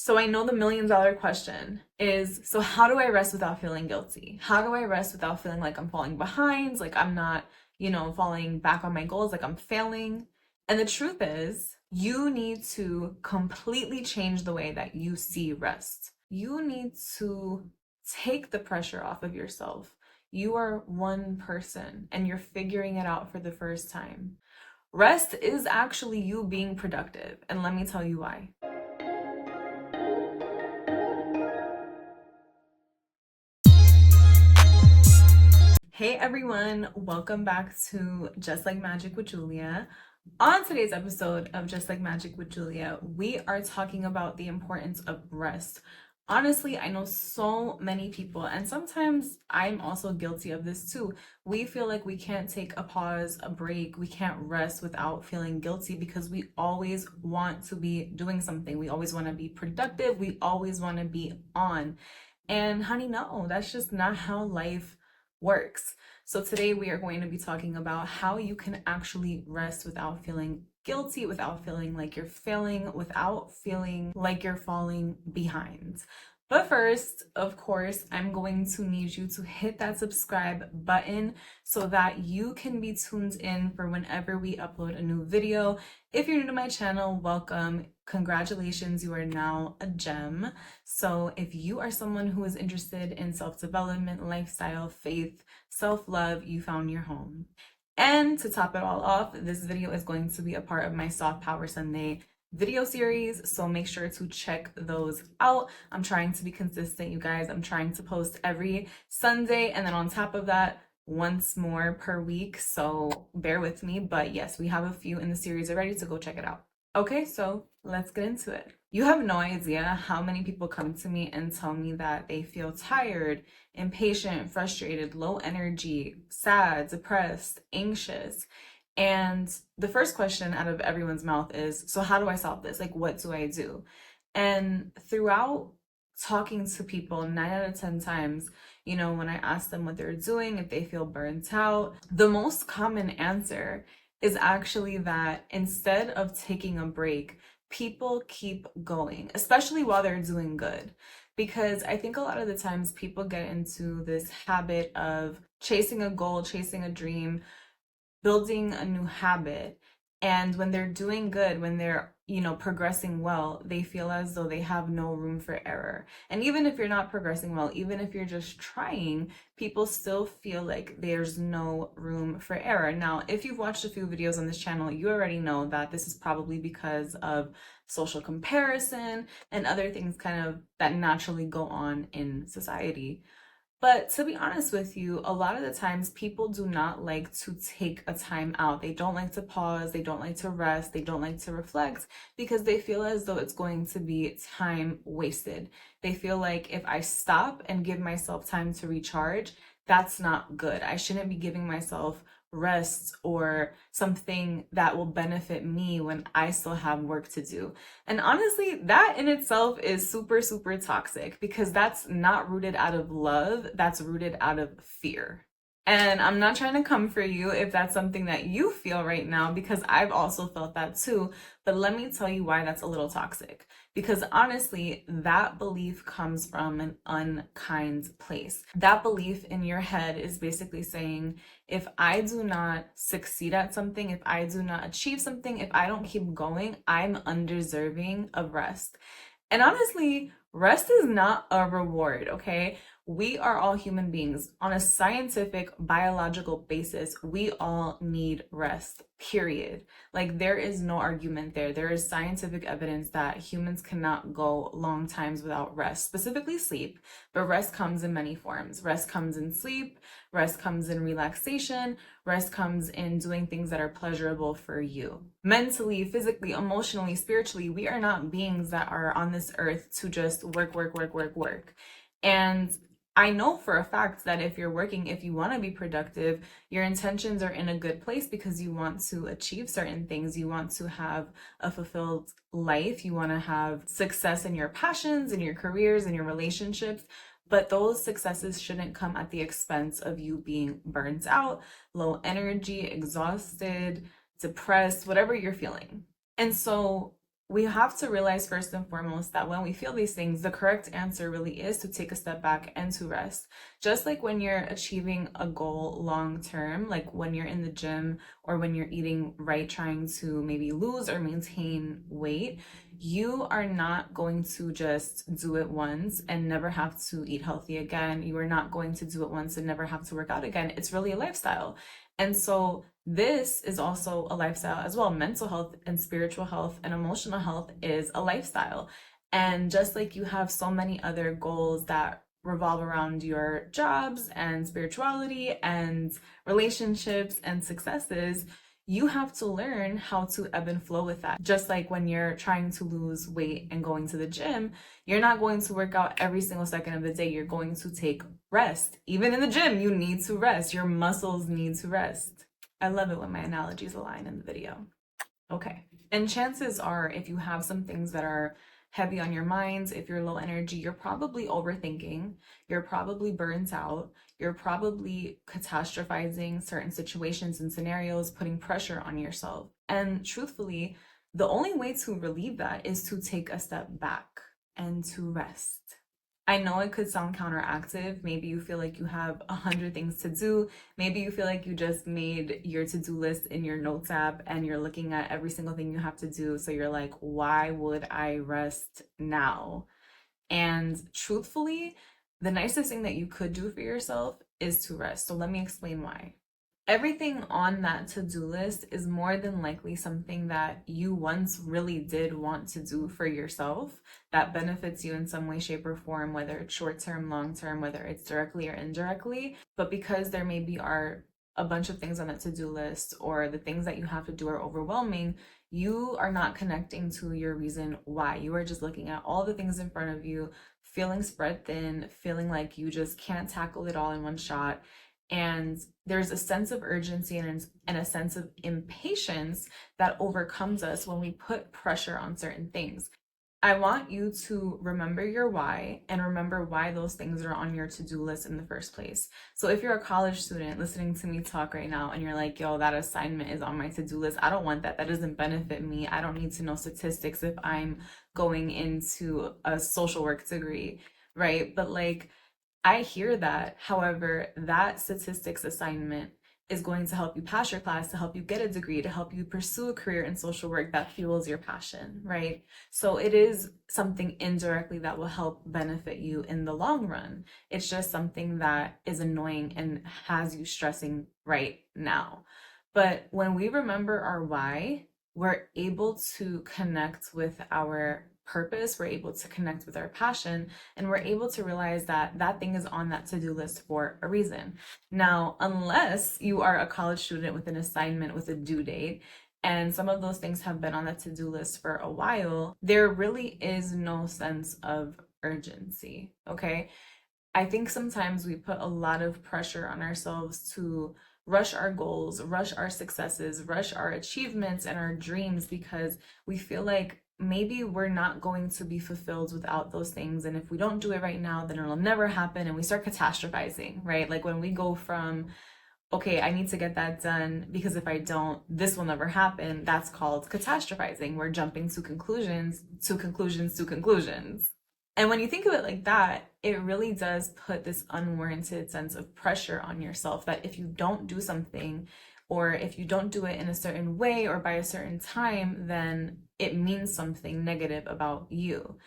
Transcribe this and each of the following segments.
So I know the $1,000,000 question is, so how do I rest without feeling guilty? How do I rest without feeling like I'm falling behind, like I'm not, falling back on my goals, like I'm failing? And the truth is, you need to completely change the way that you see rest. You need to take the pressure off of yourself. You are one person and you're figuring it out for the first time. Rest is actually you being productive, and let me tell you why. Hey everyone, welcome back to Just Like Magic with Julia. On today's episode of Just Like Magic with Julia, we are talking about the importance of rest. Honestly, I know so many people, and sometimes I'm also guilty of this too. We feel like we can't take a pause, a break, we can't rest without feeling guilty because we always want to be doing something. We always want to be productive, we always want to be on. And honey, no, that's just not how life works. So today we are going to be talking about how you can actually rest without feeling guilty, without feeling like you're failing, without feeling like you're falling behind. But first, of course, I'm going to need you to hit that subscribe button so that you can be tuned in for whenever we upload a new video. If you're new to my channel, welcome. Congratulations, you are now a gem. So if you are someone who is interested in self-development, lifestyle, faith, self-love, you found your home. And to top it all off, this video is going to be a part of my Soft Power Sunday video series, so make sure to check those out. I'm trying to be consistent, you guys. I'm trying to post every Sunday, and then on top of that, once more per week, so bear with me. But yes, we have a few in the series already, so go check it out. Okay, so let's get into it. You have no idea how many people come to me and tell me that they feel tired, impatient, frustrated, low energy, sad, depressed, anxious. And the first question out of everyone's mouth is, so how do I solve this? Like, what do I do? And throughout talking to people, 9 out of 10 times, when I ask them what they're doing, if they feel burnt out, the most common answer is actually that instead of taking a break, people keep going, especially while they're doing good. Because I think a lot of the times people get into this habit of chasing a goal, chasing a dream, building a new habit. And when they're doing good, when they're, progressing well, they feel as though they have no room for error. And even if you're not progressing well, even if you're just trying, people still feel like there's no room for error. Now, if you've watched a few videos on this channel, you already know that this is probably because of social comparison and other things kind of that naturally go on in society. But to be honest with you, a lot of the times people do not like to take a time out. They don't like to pause, they don't like to rest, they don't like to reflect because they feel as though it's going to be time wasted. They feel like if I stop and give myself time to recharge, that's not good. I shouldn't be giving myself rest or something that will benefit me when I still have work to do. And honestly, that in itself is super, super toxic because that's not rooted out of love, that's rooted out of fear. And I'm not trying to come for you if that's something that you feel right now, because I've also felt that too. But let me tell you why that's a little toxic. Because honestly, that belief comes from an unkind place. That belief in your head is basically saying, if I do not succeed at something, if I do not achieve something, if I don't keep going, I'm undeserving of rest. And honestly, rest is not a reward, okay? We are all human beings. On a scientific, biological basis, we all need rest, period. Like, there is no argument there. There is scientific evidence that humans cannot go long times without rest, specifically sleep. But rest comes in many forms. Rest comes in sleep, rest comes in relaxation, rest comes in doing things that are pleasurable for you. Mentally, physically, emotionally, spiritually, we are not beings that are on this earth to just work, work, work, work, work. And I know for a fact that if you're working, if you want to be productive, your intentions are in a good place because you want to achieve certain things. You want to have a fulfilled life. You want to have success in your passions, in your careers, in your relationships. But those successes shouldn't come at the expense of you being burnt out, low energy, exhausted, depressed, whatever you're feeling. And so we have to realize first and foremost that when we feel these things, the correct answer really is to take a step back and to rest. Just like when you're achieving a goal long term, like when you're in the gym or when you're eating right, trying to maybe lose or maintain weight, you are not going to just do it once and never have to eat healthy again. You are not going to do it once and never have to work out again. It's really a lifestyle. And so this is also a lifestyle as well. Mental health and spiritual health and emotional health is a lifestyle. And just like you have so many other goals that revolve around your jobs and spirituality and relationships and successes, you have to learn how to ebb and flow with that. Just like when you're trying to lose weight and going to the gym, you're not going to work out every single second of the day. You're going to take rest. Even in the gym, you need to rest. Your muscles need to rest. I love it when my analogies align in the video. Okay. And chances are, if you have some things that are heavy on your mind, if you're low energy, you're probably overthinking, you're probably burnt out, you're probably catastrophizing certain situations and scenarios, putting pressure on yourself. And truthfully, the only way to relieve that is to take a step back and to rest. I know it could sound counteractive. Maybe you feel like you have 100 things to do. Maybe you feel like you just made your to-do list in your notes app and you're looking at every single thing you have to do. So you're like, why would I rest now? And truthfully, the nicest thing that you could do for yourself is to rest. So let me explain why. Everything on that to-do list is more than likely something that you once really did want to do for yourself that benefits you in some way, shape, or form, whether it's short-term, long-term, whether it's directly or indirectly. But because there maybe are a bunch of things on that to-do list or the things that you have to do are overwhelming, you are not connecting to your reason why. You are just looking at all the things in front of you, feeling spread thin, feeling like you just can't tackle it all in one shot. And there's a sense of urgency and a sense of impatience that overcomes us when we put pressure on certain things. I want you to remember your why and remember why those things are on your to-do list in the first place. So if you're a college student listening to me talk right now and you're like, yo, that assignment is on my to-do list, I don't want that. That doesn't benefit me. I don't need to know statistics if I'm going into a social work degree, right? But like, I hear that. However, that statistics assignment is going to help you pass your class, to help you get a degree, to help you pursue a career in social work that fuels your passion, right? So it is something indirectly that will help benefit you in the long run. It's just something that is annoying and has you stressing right now. But when we remember our why, we're able to connect with our purpose, we're able to connect with our passion, and we're able to realize that that thing is on that to-do list for a reason. Now, unless you are a college student with an assignment with a due date, and some of those things have been on that to-do list for a while, there really is no sense of urgency, okay? I think sometimes we put a lot of pressure on ourselves to rush our goals, rush our successes, rush our achievements and our dreams because we feel like maybe we're not going to be fulfilled without those things. And if we don't do it right now, then it'll never happen. And we start catastrophizing, right? Like when we go from, okay, I need to get that done because if I don't, this will never happen. That's called catastrophizing. We're jumping to conclusions, to conclusions, to conclusions. And when you think of it like that, it really does put this unwarranted sense of pressure on yourself that if you don't do something or if you don't do it in a certain way or by a certain time, then it means something negative about you.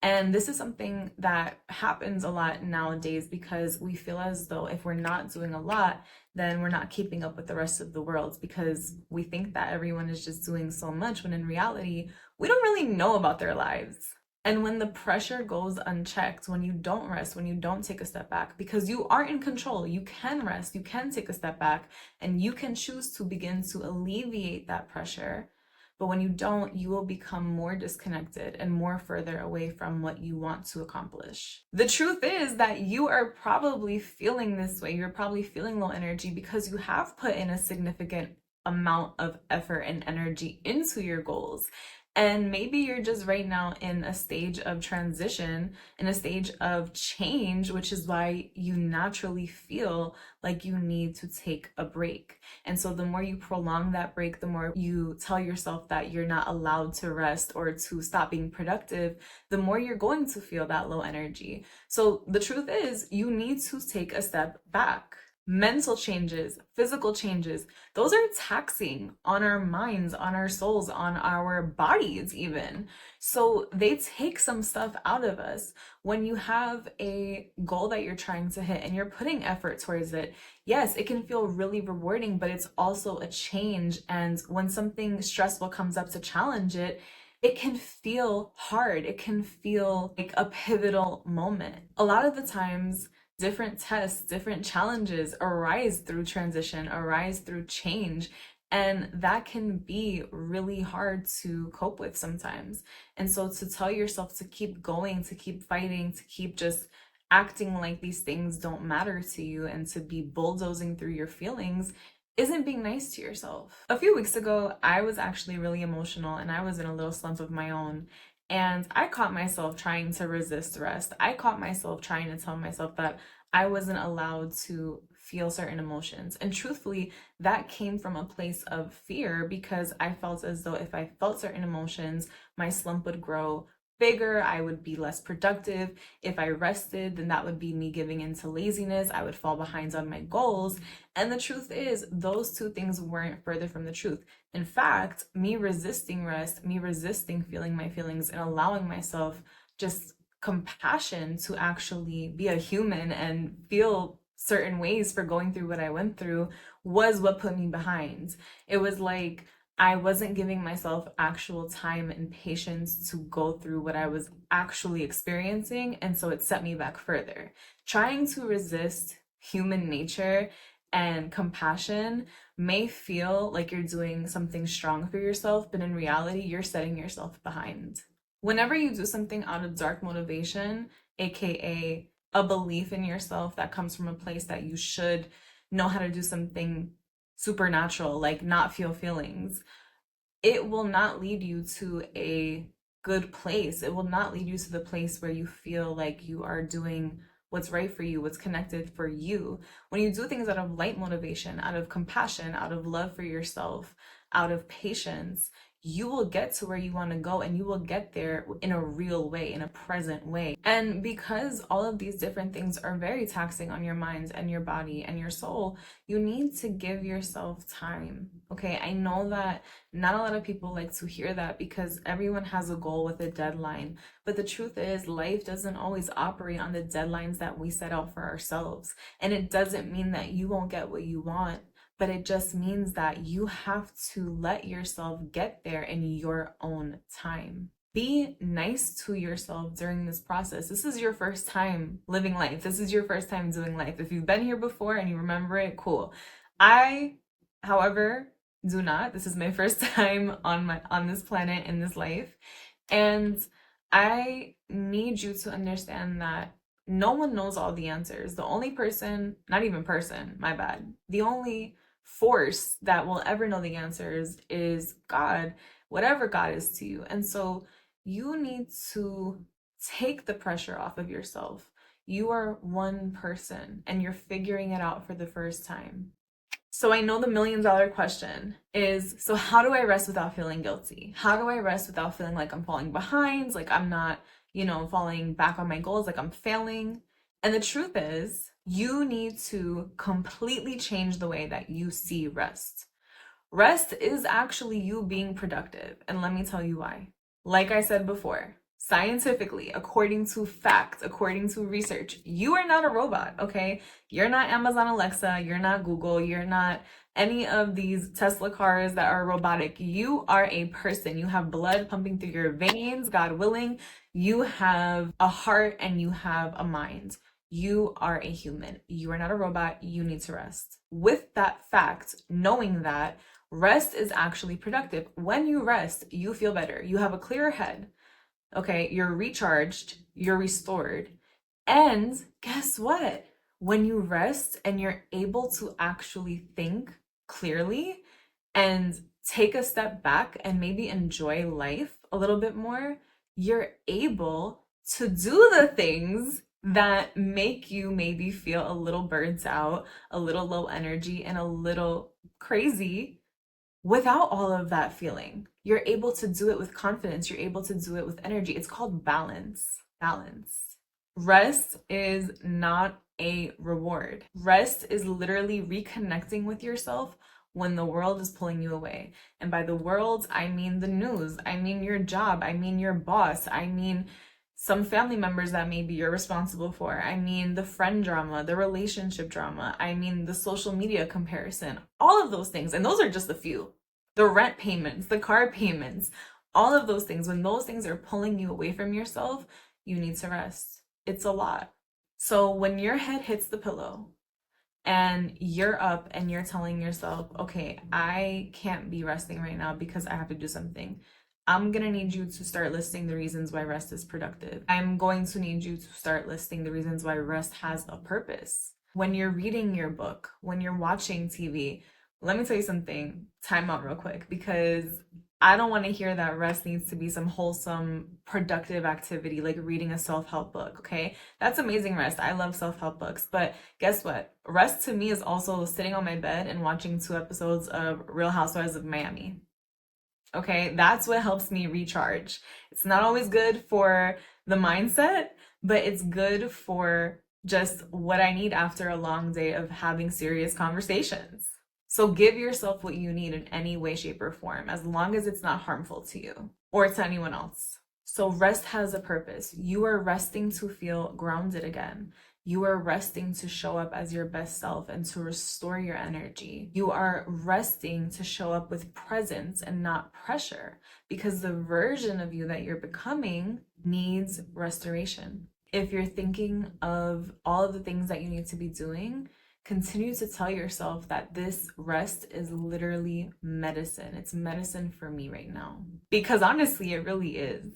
And this is something that happens a lot nowadays because we feel as though if we're not doing a lot, then we're not keeping up with the rest of the world because we think that everyone is just doing so much when in reality, we don't really know about their lives. And when the pressure goes unchecked, when you don't rest, when you don't take a step back, because you are in control, you can rest, you can take a step back, and you can choose to begin to alleviate that pressure. But when you don't, you will become more disconnected and more further away from what you want to accomplish. The truth is that you are probably feeling this way. You're probably feeling low energy because you have put in a significant amount of effort and energy into your goals. And maybe you're just right now in a stage of transition, in a stage of change, which is why you naturally feel like you need to take a break. And so the more you prolong that break, the more you tell yourself that you're not allowed to rest or to stop being productive, the more you're going to feel that low energy. So the truth is, you need to take a step back. Mental changes, physical changes, those are taxing on our minds, on our souls, on our bodies, even. So they take some stuff out of us. When you have a goal that you're trying to hit and you're putting effort towards it, yes, it can feel really rewarding, but it's also a change. And when something stressful comes up to challenge it, it can feel hard. It can feel like a pivotal moment. A lot of the times, different tests, different challenges arise through transition, arise through change. And that can be really hard to cope with sometimes. And so to tell yourself to keep going, to keep fighting, to keep just acting like these things don't matter to you and to be bulldozing through your feelings isn't being nice to yourself. A few weeks ago, I was actually really emotional and I was in a little slump of my own. And I caught myself trying to resist rest. I caught myself trying to tell myself that I wasn't allowed to feel certain emotions. And truthfully, that came from a place of fear because I felt as though if I felt certain emotions, my slump would grow bigger, I would be less productive. If I rested, then that would be me giving into laziness. I would fall behind on my goals. And the truth is, those two things weren't further from the truth. In fact, me resisting rest, me resisting feeling my feelings and allowing myself just compassion to actually be a human and feel certain ways for going through what I went through was what put me behind. It was like I wasn't giving myself actual time and patience to go through what I was actually experiencing, and so it set me back further. Trying to resist human nature and compassion may feel like you're doing something strong for yourself, but in reality, you're setting yourself behind. Whenever you do something out of dark motivation, aka a belief in yourself that comes from a place that you should know how to do something supernatural, like not feel feelings, it will not lead you to a good place. It will not lead you to the place where you feel like you are doing what's right for you, what's connected for you. When you do things out of light motivation, out of compassion, out of love for yourself, out of patience, you will get to where you want to go and you will get there in a real way, in a present way. And because all of these different things are very taxing on your mind and your body and your soul, you need to give yourself time. Okay, I know that not a lot of people like to hear that because everyone has a goal with a deadline. But the truth is, life doesn't always operate on the deadlines that we set out for ourselves. And it doesn't mean that you won't get what you want, but it just means that you have to let yourself get there in your own time. Be nice to yourself during this process. This is your first time living life. This is your first time doing life. If you've been here before and you remember it, cool. I, however, do not. This is my first time on this planet in this life. And I need you to understand that no one knows all the answers. The only person, not even person, my bad. The only force that will ever know the answers is God, whatever God is to you. And so you need to take the pressure off of yourself. You are one person and you're figuring it out for the first time. So I know the $1,000,000 question is, so how do I rest without feeling guilty? How do I rest without feeling like I'm falling behind, like I'm not, falling back on my goals, like I'm failing? And the truth is, you need to completely change the way that you see rest. Rest is actually you being productive. And let me tell you why. Like I said before, scientifically, according to fact, according to research, you are not a robot, okay? You're not Amazon Alexa, you're not Google, you're not any of these Tesla cars that are robotic. You are a person. You have blood pumping through your veins, God willing. You have a heart and you have a mind. You are a human. You are not a robot. You need to rest. With that fact, knowing that, rest is actually productive. When you rest, you feel better. You have a clearer head. Okay, you're recharged, you're restored. And guess what? When you rest and you're able to actually think clearly and take a step back and maybe enjoy life a little bit more, you're able to do the things that make you maybe feel a little burnt out, a little low energy, and a little crazy without all of that feeling. You're able to do it with confidence. You're able to do it with energy. It's called balance. Balance. Rest is not a reward. Rest is literally reconnecting with yourself when the world is pulling you away. And by the world, I mean the news, I mean your job, I mean your boss, I mean some family members that maybe you're responsible for. I mean the friend drama, the relationship drama, I mean the social media comparison, all of those things. And those are just a few. The rent payments, the car payments, all of those things. When those things are pulling you away from yourself, you need to rest. It's a lot. So when your head hits the pillow and you're up and you're telling yourself, okay, I can't be resting right now because I have to do something. I'm gonna need you to start listing the reasons why rest is productive. I'm going to need you to start listing the reasons why rest has a purpose. When you're reading your book, when you're watching TV, let me tell you something, time out real quick, because I don't want to hear that rest needs to be some wholesome, productive activity like reading a self-help book, okay? That's amazing rest. I love self-help books, but guess what? Rest to me is also sitting on my bed and watching 2 episodes of Real Housewives of Miami. Okay, that's what helps me recharge. It's not always good for the mindset, but it's good for just what I need after a long day of having serious conversations. So give yourself what you need in any way, shape, or form, as long as it's not harmful to you or to anyone else. So rest has a purpose. You are resting to feel grounded again. You are resting to show up as your best self and to restore your energy. You are resting to show up with presence and not pressure, because the version of you that you're becoming needs restoration. If you're thinking of all of the things that you need to be doing, continue to tell yourself that this rest is literally medicine. It's medicine for me right now. Because honestly, it really is.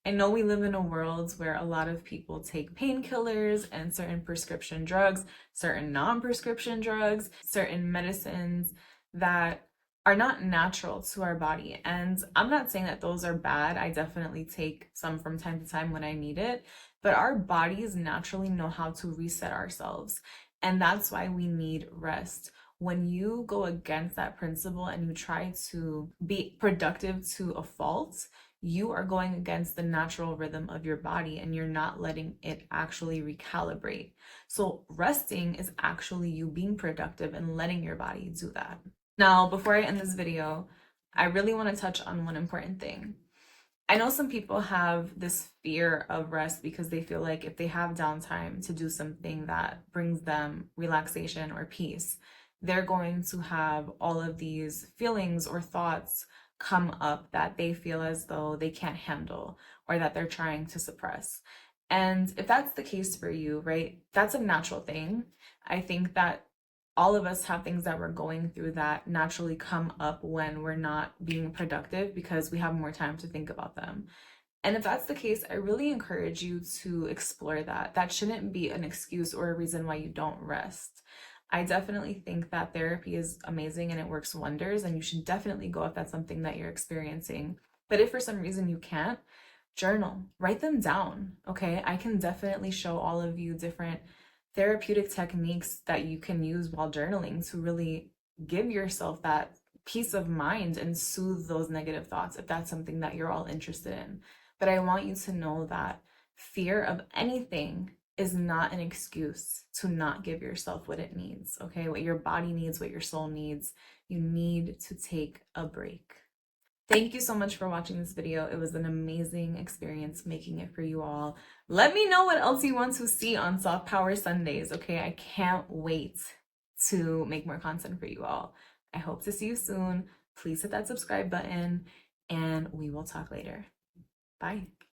I know we live in a world where a lot of people take painkillers and certain prescription drugs, certain non-prescription drugs, certain medicines that are not natural to our body. And I'm not saying that those are bad. I definitely take some from time to time when I need it, but our bodies naturally know how to reset ourselves. And that's why we need rest. When you go against that principle and you try to be productive to a fault, you are going against the natural rhythm of your body and you're not letting it actually recalibrate. So resting is actually you being productive and letting your body do that. Now, before I end this video, I really want to touch on one important thing. I know some people have this fear of rest because they feel like if they have downtime to do something that brings them relaxation or peace, they're going to have all of these feelings or thoughts come up that they feel as though they can't handle or that they're trying to suppress. And if that's the case for you, right, that's a natural thing. I think that all of us have things that we're going through that naturally come up when we're not being productive because we have more time to think about them. And if that's the case, I really encourage you to explore that. That shouldn't be an excuse or a reason why you don't rest. I definitely think that therapy is amazing and it works wonders, and you should definitely go if that's something that you're experiencing. But if for some reason you can't, journal, write them down, okay? I can definitely show all of you different therapeutic techniques that you can use while journaling to really give yourself that peace of mind and soothe those negative thoughts if that's something that you're all interested in. But I want you to know that fear of anything is not an excuse to not give yourself what it needs, okay? What your body needs, what your soul needs. You need to take a break. Thank you so much for watching this video. It was an amazing experience making it for you all. Let me know what else you want to see on Soft Power Sundays, okay? I can't wait to make more content for you all. I hope to see you soon. Please hit that subscribe button and we will talk later. Bye.